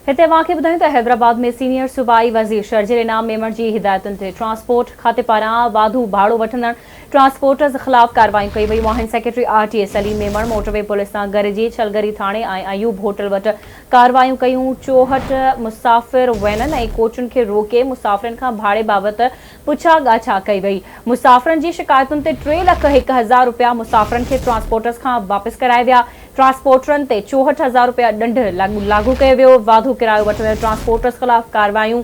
हिते वाक़े ॿुधायूं त हैदराबाद में सीनियर सूबाई वज़ीर शर्जील इनाम मेमण जी हिदायतुनि ते ट्रांसपोर्ट खाते पारां वाधू भाड़ो वठंदड़ ट्रांसपोर्टर्स ख़िलाफ़ कार्रवाई कई वई आहिनि। Secretary RTA Salim Memon motorway police सां गॾिजी छलगरी थाणे ऐं अयूब होटल वटि कार्रवायूं कयूं। 64 मुसाफ़िर वैननि ऐं कोचुनि खे रोके मुसाफ़िरनि खां भाड़े बाबति पुछा ॻाछा कई वई। मुसाफ़िरनि जी शिकायतुनि ते 3,01,000 रुपया मुसाफ़िरनि खे ट्रांसपोर्टर्स खां वापसि कराए विया। ट्रांसपोर्टरनि ते 64,000 रुपया ॾंढ लागू कयो वियो। वाधू किरायो वठंदड़ ट्रांसपोर्टर्स ख़िलाफ़ कार्रवायूं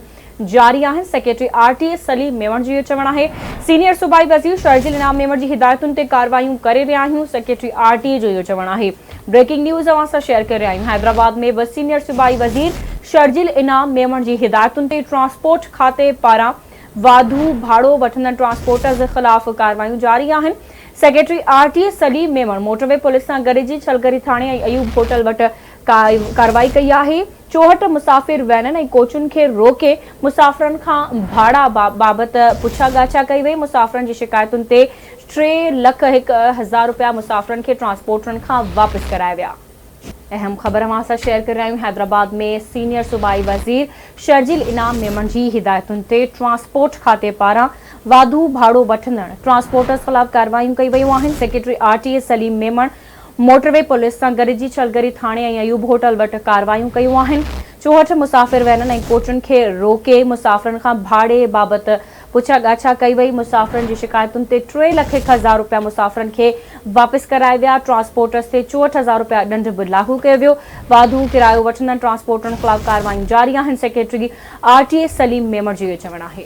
जारी आहिनि। सेक्रेटरी आरटीए सलीम मेमण जो चवणु आहे सीनियर सूबाई वज़ीर शर्जील इनाम मेमण जी हिदायतुनि ते कार्रवायूं करे रहिया आहियूं। सेक्रेटरी आरटीए जो इहो चवणु आहे। ब्रेकिंग न्यूज़ अवां सां शेयर करे रहिया आहियूं। हैदराबाद में बि सीनियर सूबाई वज़ीर शर्जील इनाम मेमण जी हिदायतुनि ते ट्रांसपोर्ट खाते पारां वाधू भाड़ो वठंदड़ ट्रांसपोर्टर्स ख़िलाफ़ कार्रवायूं जारी आहिनि। Secretary RTA Salim Memon motorway police सां गॾिजी छलगरी थाणे ऐं अयूब होटल वटि कार्रवाई कई आहे। 64 मुसाफ़िर वैननि ऐं कोचुनि खे रोके मुसाफ़िरनि खां भाड़ा बाबति पुछा ॻाछा कई वई। मुसाफ़िरनि जी शिकायतुनि ते 3,01,000 रुपया मुसाफ़िरनि खे ट्रांसपोर्टरनि खां वापसि कराया विया। अहम ख़बर अवां सां शेयर करे रहिया आहियूं। हैदराबाद में सीनियर सूबाई वज़ीर शर्जील इनाम मेमण जी हिदायतुनि ते ट्रांसपोर्ट खाते पारां वाधू भाड़ो वठंदड़ ट्रांसपोर्टर्स ख़िलाफ़ कार्रवायूं कई वयूं आहिनि। Secretary RTA Salim Memon motorway police सां गॾिजी छलगरी थाणे ऐं अयूब होटल वटि कार्रवायूं कयूं आहिनि। 64 मुसाफ़िर वैननि ऐं कोचुनि खे रोके मुसाफ़िरनि खां भाड़े बाबति पुछा ॻाछा कई वई। मुसाफ़िरनि जी शिकायतुनि ते 3,01,000 रुपया मुसाफ़िरनि खे वापसि कराए विया। ट्रांसपोर्टर्स ते 64,000 रुपया ॾंढ बि लागू कयो वियो। वाधू किरायो वठंदड़ ट्रांसपोर्टरनि ख़िलाफ़ कार्रवायूं जारी आहिनि। सेक्रेटरी आरटीए सलीम मेमण जो इहो चवणु आहे।